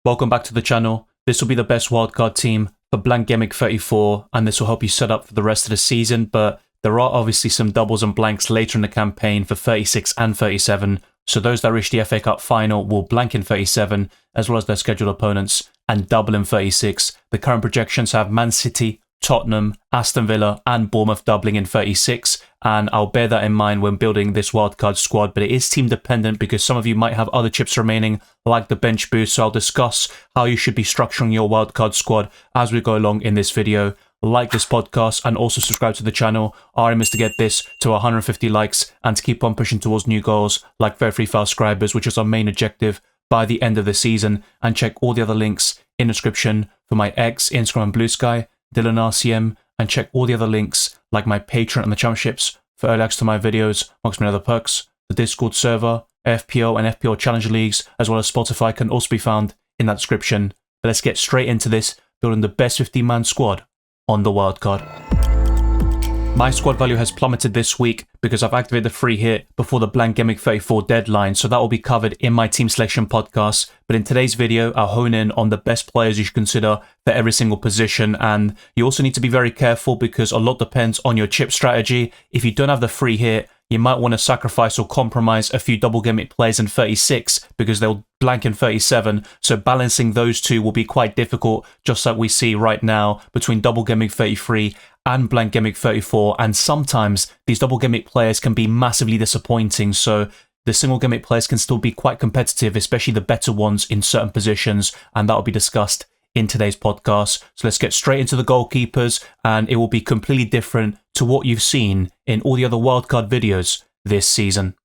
Welcome back to the channel. This will be the best wildcard team for Blank Gameweek 34, and this will help you set up for the rest of the season, but there are obviously some doubles and blanks later in the campaign for 36 and 37, so those that reach the FA Cup final will blank in 37, as well as their scheduled opponents, and double in 36. The current projections have Man City, Tottenham, Aston Villa and Bournemouth doubling in 36, and I'll bear that in mind when building this wildcard squad, but it is team dependent because some of you might have other chips remaining like the bench boost, so I'll discuss how you should be structuring your wildcard squad as we go along in this video. Like this podcast and also subscribe to the channel. Our aim is to get this to 150 likes and to keep on pushing towards new goals like very free file subscribers, which is our main objective by the end of the season. And check all the other links in the description for my X, Instagram and Blue Sky, Dylan RCM, and check all the other links like my Patreon and the championships for early access to my videos, amongst many other perks. The Discord server, FPL and FPL Challenge Leagues, as well as Spotify can also be found in that description. But let's get straight into this, building the best 15-man squad on the wildcard. My squad value has plummeted this week because I've activated the free hit before the Blank Gameweek 34 deadline, so that will be covered in my team selection podcast. But in today's video, I'll hone in on the best players you should consider for every single position, and you also need to be very careful because a lot depends on your chip strategy. If you don't have the free hit, you might want to sacrifice or compromise a few double gameweek players in 36 because they'll blank in 37, so balancing those two will be quite difficult, just like we see right now between double gameweek 33 and Blank Gameweek 34, and sometimes these double gameweek players can be massively disappointing, so the single gameweek players can still be quite competitive, especially the better ones in certain positions, and that will be discussed in today's podcast. So let's get straight into the goalkeepers, and it will be completely different to what you've seen in all the other wildcard videos this season.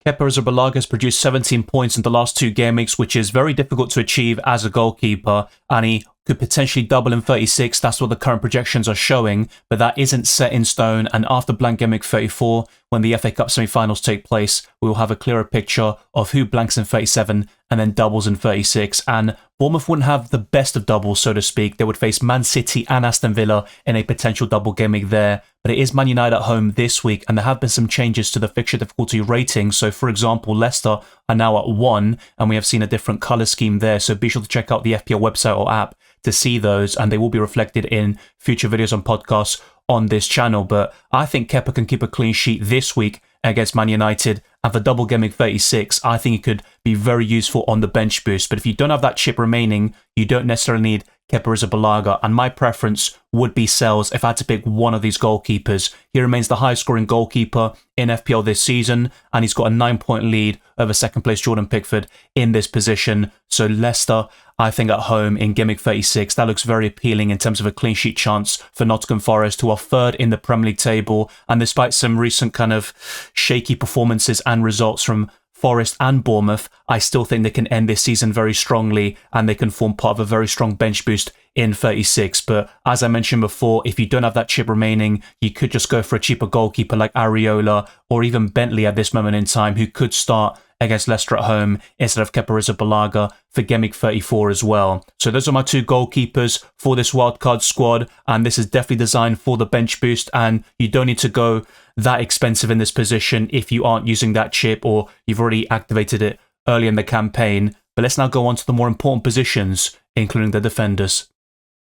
Kepa Arrizabalaga has produced 17 points in the last two game weeks, which is very difficult to achieve as a goalkeeper, and he could potentially double in 36. That's what the current projections are showing, but that isn't set in stone, and after Blank Gameweek 34, when the FA Cup semi-finals take place, we will have a clearer picture of who blanks in 37 and then doubles in 36, and Bournemouth wouldn't have the best of doubles, so to speak. They would face Man City and Aston Villa in a potential double game week there, but it is Man United at home this week, and there have been some changes to the fixture difficulty rating. So for example, Leicester are now at 1, and we have seen a different colour scheme there, so be sure to check out the FPL website or app to see those, and they will be reflected in future videos and podcasts on this channel. But I think Kepa can keep a clean sheet this week against Man United, and for double gameweek 36, I think it could be very useful on the bench boost. But if you don't have that chip remaining, you don't necessarily need Kepa Arrizabalaga, and my preference would be Sells if I had to pick one of these goalkeepers. He remains the highest scoring goalkeeper in FPL this season, and he's got a 9-point lead over second place Jordan Pickford in this position. So Leicester, I think at home in Gameweek 36, that looks very appealing in terms of a clean sheet chance for Nottingham Forest, who are third in the Premier League table, and despite some recent kind of shaky performances and results from Forest and Bournemouth, I still think they can end this season very strongly and they can form part of a very strong bench boost in 36. But as I mentioned before, if you don't have that chip remaining, you could just go for a cheaper goalkeeper like Areola or even Bentley at this moment in time, who could start against Leicester at home instead of Kepa Arrizabalaga for Gameweek 34 as well. So those are my two goalkeepers for this wildcard squad, and this is definitely designed for the bench boost, and you don't need to go that expensive in this position if you aren't using that chip or you've already activated it early in the campaign. But let's now go on to the more important positions, including the defenders.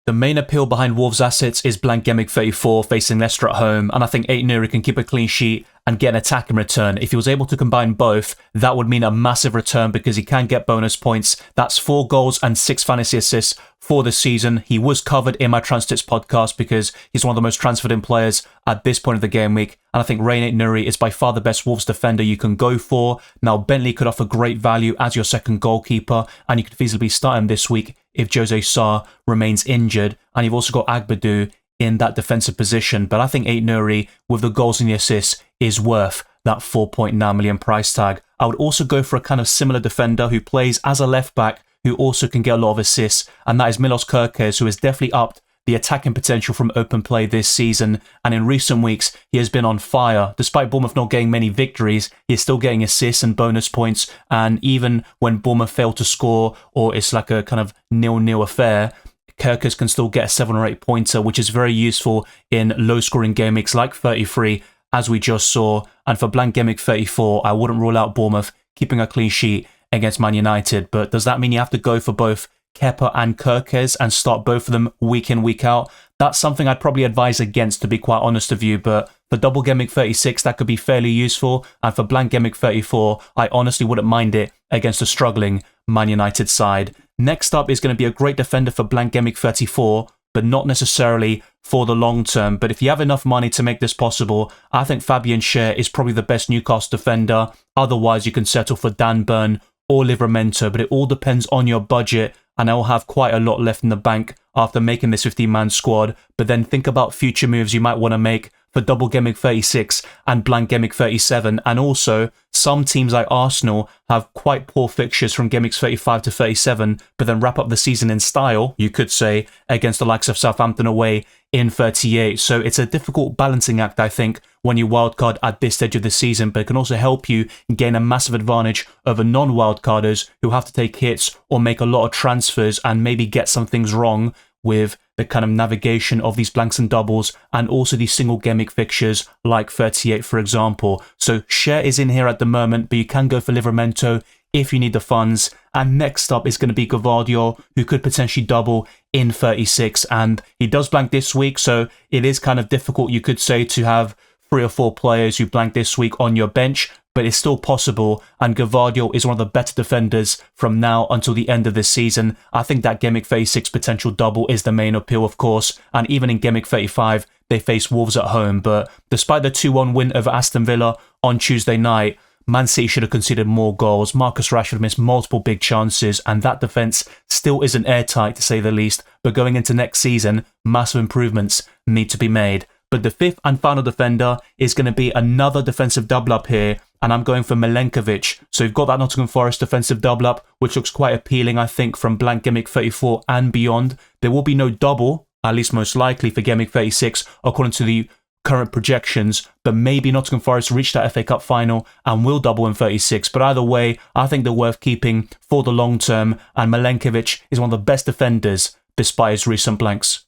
The main appeal behind Wolves' assets is Blank Gameweek 34 facing Leicester at home, and I think Aït-Nouri can keep a clean sheet and get an attack in return. If he was able to combine both, that would mean a massive return because he can get bonus points. That's 4 goals and 6 fantasy assists for the season. He was covered in my Transfers podcast because he's one of the most transferred in players at this point of the game week, and I think Aït-Nouri is by far the best Wolves defender you can go for. Now, Bentley could offer great value as your second goalkeeper, and you could feasibly start him this week if Jose Sarr remains injured, and you've also got Agbadou in that defensive position. But I think Aït-Nouri, with the goals and the assists, is worth that 4.9 million price tag. I would also go for a kind of similar defender who plays as a left back, who also can get a lot of assists, and that is Milos Kerkez, who has definitely upped the attacking potential from open play this season, and in recent weeks he has been on fire. Despite Bournemouth not getting many victories, he is still getting assists and bonus points, and even when Bournemouth fail to score or it's like a kind of 0-0 affair, Kerkez can still get a 7 or 8 pointer, which is very useful in low scoring game weeks like 33, as we just saw. And for Blank Gameweek 34, I wouldn't rule out Bournemouth keeping a clean sheet against Man United, but does that mean you have to go for both Kepa and Kirkes and start both of them week in, week out. That's something I'd probably advise against, to be quite honest with you, but for Double Gameweek 36, that could be fairly useful, and for Blank Gameweek 34, I honestly wouldn't mind it against a struggling Man United side. Next up is going to be a great defender for Blank Gameweek 34, but not necessarily for the long term. But if you have enough money to make this possible, I think Fabian Schär is probably the best Newcastle defender. Otherwise, you can settle for Dan Burn or Livramento, but it all depends on your budget, and I'll have quite a lot left in the bank after making this 15-man squad. But then think about future moves you might want to make for Double Gameweek 36 and Blank Gameweek 37. And also, some teams like Arsenal have quite poor fixtures from Gameweeks 35 to 37, but then wrap up the season in style, you could say, against the likes of Southampton away in 38. So it's a difficult balancing act, I think, when you wildcard at this stage of the season, but it can also help you gain a massive advantage over non-wildcarders who have to take hits or make a lot of transfers and maybe get some things wrong with the kind of navigation of these blanks and doubles, and also these single gameweek fixtures like 38, for example. So Schär is in here at the moment, but you can go for Livramento if you need the funds. And next up is going to be Gvardiol, who could potentially double in 36, and he does blank this week, so it is kind of difficult, you could say, to have 3 or 4 players who blank this week on your bench, but it's still possible, and Gvardiol is one of the better defenders from now until the end of this season. I think that Gameweek 36 potential double is the main appeal, of course, and even in Gameweek 35, they face Wolves at home, but despite the 2-1 win over Aston Villa on Tuesday night, Man City should have conceded more goals. Marcus Rashford missed multiple big chances, and that defence still isn't airtight, to say the least, but going into next season, massive improvements need to be made. But the fifth and final defender is going to be another defensive double up here, and I'm going for Milenkovic. So you've got that Nottingham Forest defensive double up, which looks quite appealing, I think, from Blank Gameweek 34 and beyond. There will be no double, at least most likely, for Gameweek 36, according to the current projections, but maybe Nottingham Forest reach that FA Cup final and will double in 36. But either way, I think they're worth keeping for the long term, and Milenkovic is one of the best defenders despite his recent blanks.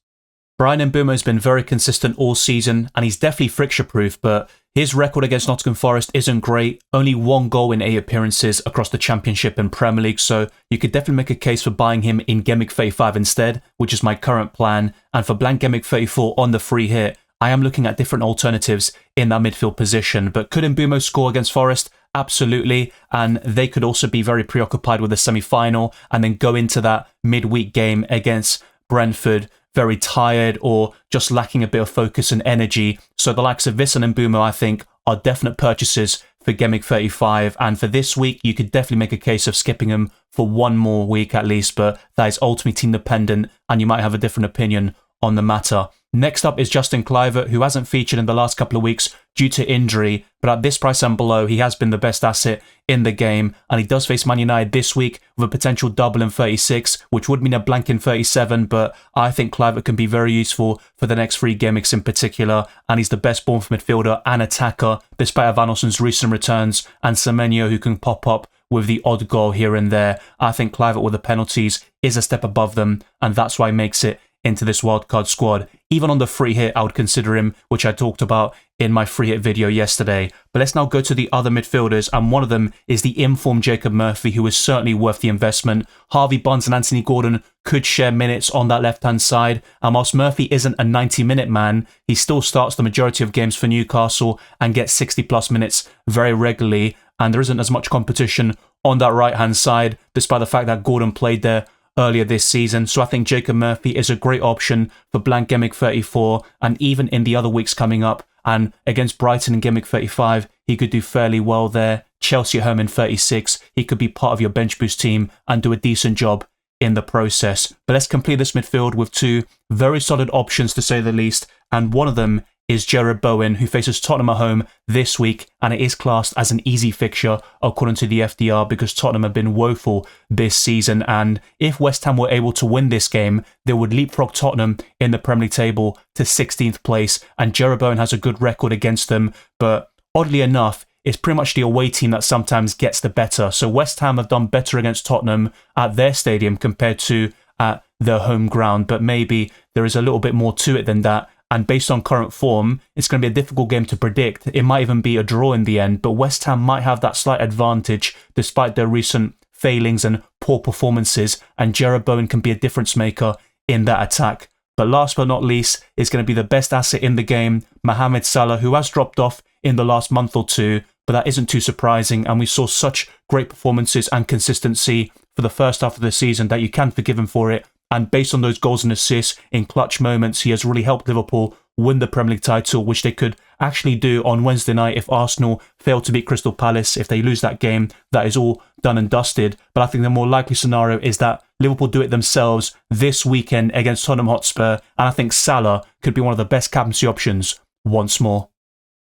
Bryan Mbeumo has been very consistent all season, and he's definitely fixture-proof, but his record against Nottingham Forest isn't great. Only 1 goal in 8 appearances across the Championship and Premier League, so you could definitely make a case for buying him in Gameweek 35 instead, which is my current plan. And for Blank Gameweek 34 on the free hit, I am looking at different alternatives in that midfield position. But could Mbeumo score against Forest? Absolutely, and they could also be very preoccupied with the semi-final and then go into that midweek game against Brentford very tired or just lacking a bit of focus and energy. So the likes of this and Mbeumo, I think, are definite purchases for Gameweek 35. And for this week, you could definitely make a case of skipping them for 1 more week at least, but that is ultimately team dependent, and you might have a different opinion on the matter. Next up is Justin Kluivert, who hasn't featured in the last couple of weeks due to injury, but at this price and below, he has been the best asset in the game, and he does face Man United this week with a potential double in 36, which would mean a blank in 37, but I think Kluivert can be very useful for the next 3 game weeks in particular, and he's the best Bournemouth midfielder and attacker, despite Van Ossen's recent returns, and Semenyo, who can pop up with the odd goal here and there. I think Kluivert with the penalties is a step above them, and that's why he makes it into this wildcard squad. Even on the free hit, I would consider him, which I talked about in my free hit video yesterday. But let's now go to the other midfielders, and one of them is the informed Jacob Murphy, who is certainly worth the investment. Harvey Barnes and Anthony Gordon could share minutes on that left-hand side, and whilst Murphy isn't a 90-minute man, he still starts the majority of games for Newcastle and gets 60-plus minutes very regularly, and there isn't as much competition on that right-hand side, despite the fact that Gordon played there earlier this season. So I think Jacob Murphy is a great option for Blank Gameweek 34, and even in the other weeks coming up, and against Brighton in Gameweek 35, he could do fairly well there. Chelsea at home in 36, he could be part of your bench boost team and do a decent job in the process. But let's complete this midfield with 2 very solid options, to say the least, and one of them is Jared Bowen, who faces Tottenham at home this week, and it is classed as an easy fixture according to the FDR because Tottenham have been woeful this season, and if West Ham were able to win this game, they would leapfrog Tottenham in the Premier League table to 16th place, and Jared Bowen has a good record against them, but oddly enough, it's pretty much the away team that sometimes gets the better. So West Ham have done better against Tottenham at their stadium compared to at their home ground, but maybe there is a little bit more to it than that. And based on current form, it's going to be a difficult game to predict. It might even be a draw in the end, but West Ham might have that slight advantage despite their recent failings and poor performances, and Jarrod Bowen can be a difference maker in that attack. But last but not least, is going to be the best asset in the game, Mohamed Salah, who has dropped off in the last month or two, but that isn't too surprising, and we saw such great performances and consistency for the first half of the season that you can forgive him for it. And based on those goals and assists in clutch moments, he has really helped Liverpool win the Premier League title, which they could actually do on Wednesday night if Arsenal fail to beat Crystal Palace. If they lose that game, that is all done and dusted. But I think the more likely scenario is that Liverpool do it themselves this weekend against Tottenham Hotspur, and I think Salah could be one of the best captaincy options once more.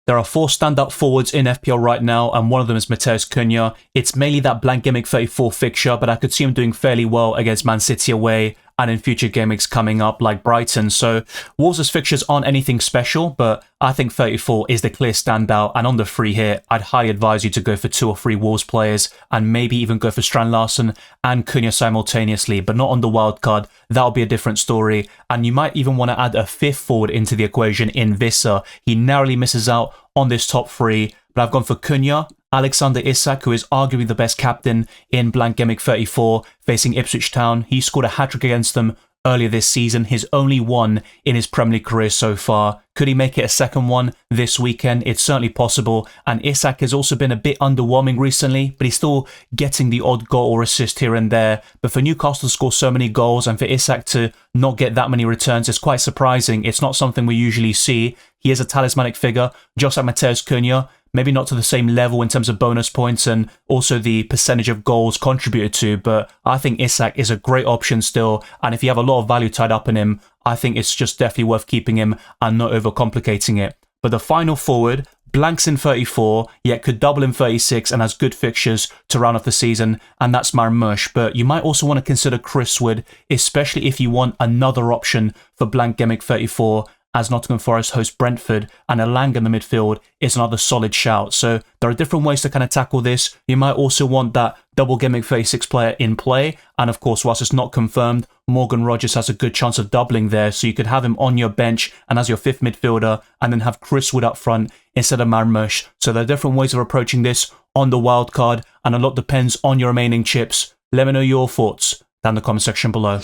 There are 4 standout forwards in FPL right now, and one of them is Matheus Cunha. It's mainly that Blank Gameweek 34 fixture, but I could see him doing fairly well against Man City away and in future game weeks coming up like Brighton. So Wolves' fixtures aren't anything special, but I think 34 is the clear standout, and on the free hit, I'd highly advise you to go for 2 or 3 Wolves players and maybe even go for Strand Larsen and Cunha simultaneously, but not on the wild card. That'll be a different story, and you might even want to add a 5th forward into the equation in Visser. He narrowly misses out on this top 3, but I've gone for Cunha, Alexander Isak, who is arguably the best captain in Blank Gameweek 34, facing Ipswich Town. He scored a hat-trick against them earlier this season, his only one in his Premier League career so far. Could he make it a second one this weekend? It's certainly possible, and Isak has also been a bit underwhelming recently, but he's still getting the odd goal or assist here and there. But for Newcastle to score so many goals and for Isak to not get that many returns is quite surprising. It's not something we usually see. He is a talismanic figure, just like Matheus Cunha. Maybe not to the same level in terms of bonus points and also the percentage of goals contributed to, but I think Isak is a great option still, and if you have a lot of value tied up in him, I think it's just definitely worth keeping him and not overcomplicating it. But the final forward, blanks in 34, yet could double in 36 and has good fixtures to round off the season, and that's Marmoush. But you might also want to consider Chris Wood, especially if you want another option for Blank Gameweek 34, as Nottingham Forest host Brentford, and Elanga in the midfield is another solid shout. So there are different ways to kind of tackle this. You might also want that Double Gameweek 36 player in play, and of course, whilst it's not confirmed, Morgan Rogers has a good chance of doubling there, so you could have him on your bench and as your 5th midfielder, and then have Chris Wood up front instead of Marmoush. So there are different ways of approaching this on the wild card, and a lot depends on your remaining chips. Let me know your thoughts down in the comment section below.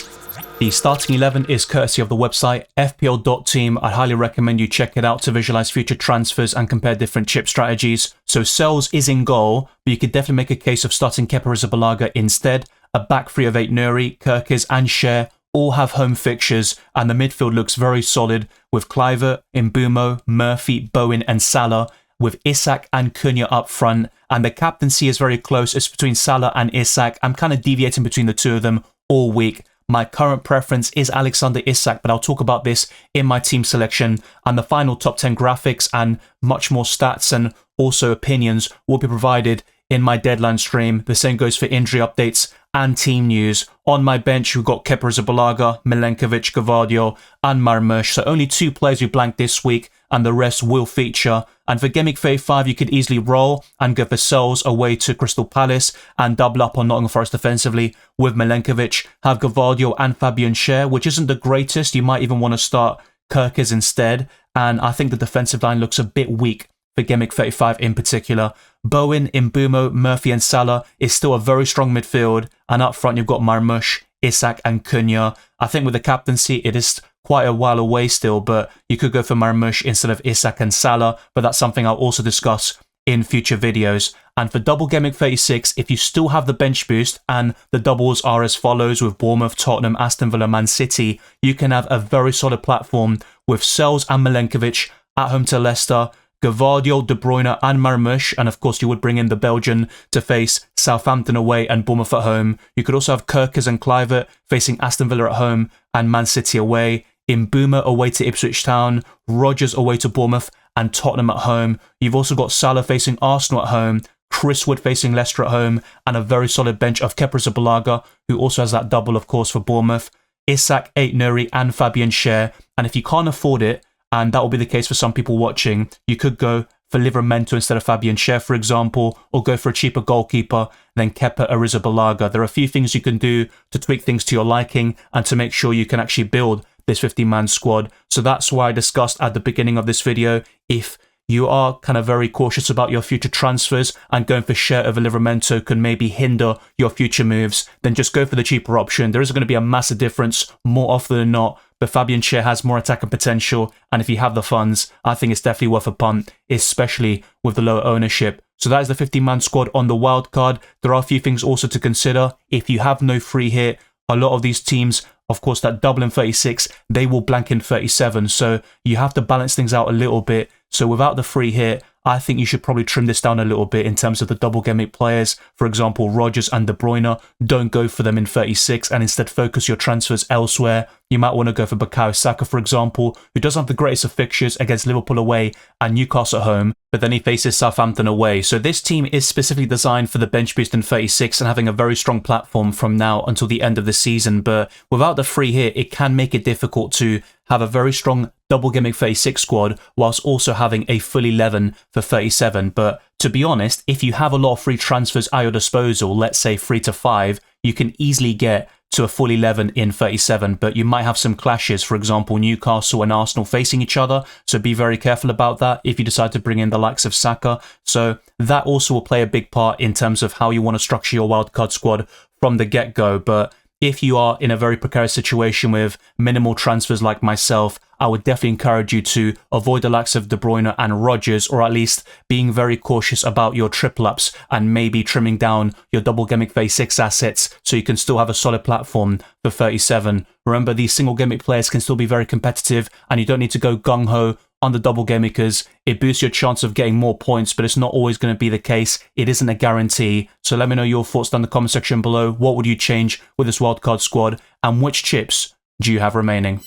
The starting 11 is courtesy of the website FPL.team. I highly recommend you check it out to visualize future transfers and compare different chip strategies. So Sells is in goal, but you could definitely make a case of starting Kepa Arrizabalaga instead. A back 3 of 8 Nuri, Kirkes and Cher all have home fixtures, and the midfield looks very solid with Kluivert, Mbeumo, Murphy, Bowen and Salah, with Isak and Cunha up front, and the captaincy is very close. It's between Salah and Isak. I'm kind of deviating between the two of them all week. My current preference is Alexander Isak, but I'll talk about this in my team selection, and the final top 10 graphics and much more stats and also opinions will be provided in my deadline stream. The same goes for injury updates and team news. On my bench, we've got Kepa Arrizabalaga, Milenkovic, Gvardiol and Marmoush. So only 2 players we blanked this week, and the rest will feature. And for Gameweek 35, you could easily roll and go for Sells away to Crystal Palace and double up on Nottingham Forest defensively with Milenkovic. Have Gvardiol and Fabian Schär, which isn't the greatest. You might even want to start Kirkes instead. And I think the defensive line looks a bit weak for Gameweek 35 in particular. Bowen, Mbeumo, Murphy and Salah is still a very strong midfield. And up front, you've got Marmoush, Isak and Cunha. I think with the captaincy, it is quite a while away still, but you could go for Marmoush instead of Isak and Salah, but that's something I'll also discuss in future videos. And for Double Gameweek 36, if you still have the bench boost and the doubles are as follows with Bournemouth, Tottenham, Aston Villa, Man City, you can have a very solid platform with Sells and Milenkovic at home to Leicester, Gvardiol, De Bruyne and Marmoush, and of course you would bring in the Belgian to face Southampton away and Bournemouth at home. You could also have Kirkes and Kluivert facing Aston Villa at home and Man City away, Mbeumo away to Ipswich Town, Rogers away to Bournemouth and Tottenham at home. You've also got Salah facing Arsenal at home, Chris Wood facing Leicester at home, and a very solid bench of Kepa Arrizabalaga, who also has that double of course for Bournemouth, Isak, Nuri and Fabian Schär. And if you can't afford it, and that will be the case for some people watching, you could go for Livramento instead of Fabian Schär, for example, or go for a cheaper goalkeeper than Kepa Arrizabalaga. There are a few things you can do to tweak things to your liking and to make sure you can actually build this 50-man squad. So that's why I discussed at the beginning of this video, if you are kind of very cautious about your future transfers and going for Schär over Livramento can maybe hinder your future moves, then just go for the cheaper option. There isn't going to be a massive difference more often than not, but Fabian Schär has more attacking potential, and if you have the funds, I think it's definitely worth a punt, especially with the lower ownership. So that is the 15-man squad on the wildcard. There are a few things also to consider. If you have no free hit, a lot of these teams, of course, that double in 36, they will blank in 37. So you have to balance things out a little bit. So without the free hit, I think you should probably trim this down a little bit in terms of the double gameweek players. For example, Rodgers and De Bruyne, don't go for them in 36 and instead focus your transfers elsewhere. You might want to go for Bukayo Saka, for example, who doesn't have the greatest of fixtures against Liverpool away and Newcastle at home, but then he faces Southampton away. So this team is specifically designed for the bench boost in 36 and having a very strong platform from now until the end of the season. But without the free hit, it can make it difficult to have a very strong double gameweek 36 squad whilst also having a full 11 for 37. But to be honest, if you have a lot of free transfers at your disposal, let's say 3 to 5, you can easily get to a full 11 in 37, but you might have some clashes, for example, Newcastle and Arsenal facing each other, so be very careful about that if you decide to bring in the likes of Saka. So that also will play a big part in terms of how you want to structure your wildcard squad from the get-go. But if you are in a very precarious situation with minimal transfers like myself, I would definitely encourage you to avoid the likes of De Bruyne and Rodgers, or at least being very cautious about your triple ups and maybe trimming down your double gameweek 36 assets so you can still have a solid platform for 37. Remember, these single gameweek players can still be very competitive and you don't need to go gung-ho on the double gameweek because it boosts your chance of getting more points, but it's not always going to be the case. It isn't a guarantee. So let me know your thoughts down in the comment section below. What would you change with this wildcard squad and which chips do you have remaining?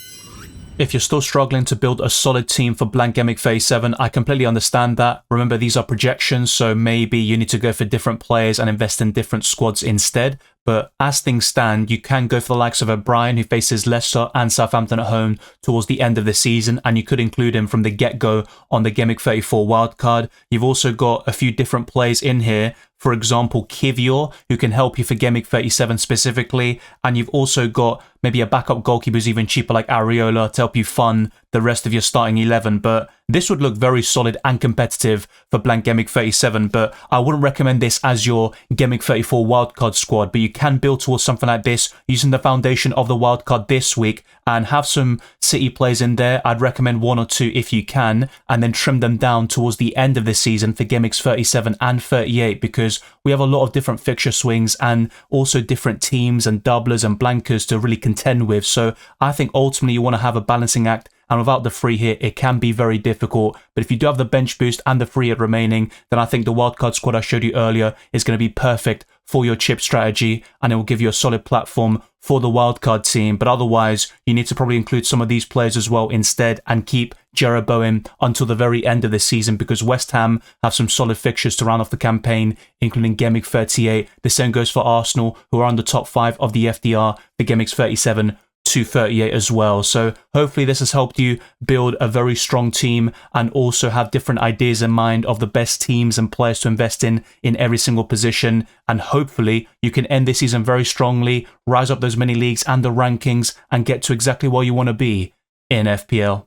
If you're still struggling to build a solid team for Blank Gameweek 37, I completely understand that. Remember, these are projections, so maybe you need to go for different players and invest in different squads instead. But as things stand, you can go for the likes of O'Brien, who faces Leicester and Southampton at home towards the end of the season, and you could include him from the get-go on the Gameweek 34 wildcard. You've also got a few different plays in here. For example, Kivior, who can help you for Gameweek 37 specifically, and you've also got maybe a backup goalkeeper who's even cheaper like Areola to help you fund the rest of your starting 11. But this would look very solid and competitive for Blank Gameweek 37, but I wouldn't recommend this as your Gameweek 34 wildcard squad, but you can build towards something like this using the foundation of the wildcard this week and have some City plays in there. I'd recommend 1 or 2 if you can, and then trim them down towards the end of the season for Gameweeks 37 and 38 because we have a lot of different fixture swings and also different teams and doublers and blankers to really contend with. So I think ultimately you want to have a balancing act, and without the free hit, it can be very difficult. But if you do have the bench boost and the free hit remaining, then I think the wildcard squad I showed you earlier is going to be perfect for your chip strategy, and it will give you a solid platform for the wildcard team. But otherwise, you need to probably include some of these players as well instead and keep Jeroboam until the very end of the season because West Ham have some solid fixtures to round off the campaign, including Gameweek 38. The same goes for Arsenal, who are on the top 5 of the FDR, the Gameweeks 37 to 38 as well. So hopefully this has helped you build a very strong team and also have different ideas in mind of the best teams and players to invest in every single position. And hopefully you can end this season very strongly, rise up those mini leagues and the rankings and get to exactly where you want to be in FPL.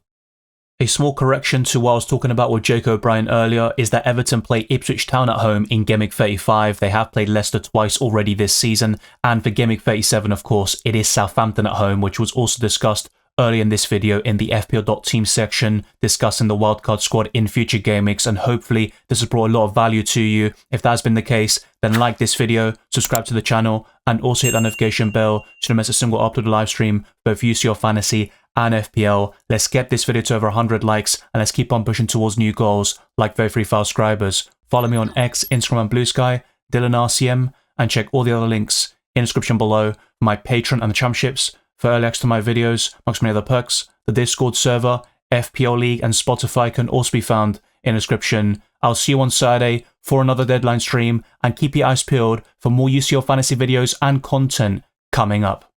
A small correction to what I was talking about with Jake O'Brien earlier is that Everton play Ipswich Town at home in Gameweek 35. They have played Leicester twice already this season. And for Gameweek 37, of course, it is Southampton at home, which was also discussed earlier in this video in the FPL.team section, discussing the wildcard squad in future game weeks. And hopefully this has brought a lot of value to you. If that has been the case, then like this video, subscribe to the channel, and also hit that notification bell so you don't miss a single uploaded live stream, both UCL Fantasy and FPL. Let's get this video to over 100 likes and let's keep on pushing towards new goals like very free file subscribers. Follow me on X, Instagram and Blue Sky, DylanRCM, and check all the other links in the description below for my Patreon and the championships, for early access to my videos, amongst many other perks. The Discord server, FPL League and Spotify can also be found in the description. I'll see you on Saturday for another deadline stream and keep your eyes peeled for more UCL Fantasy videos and content coming up.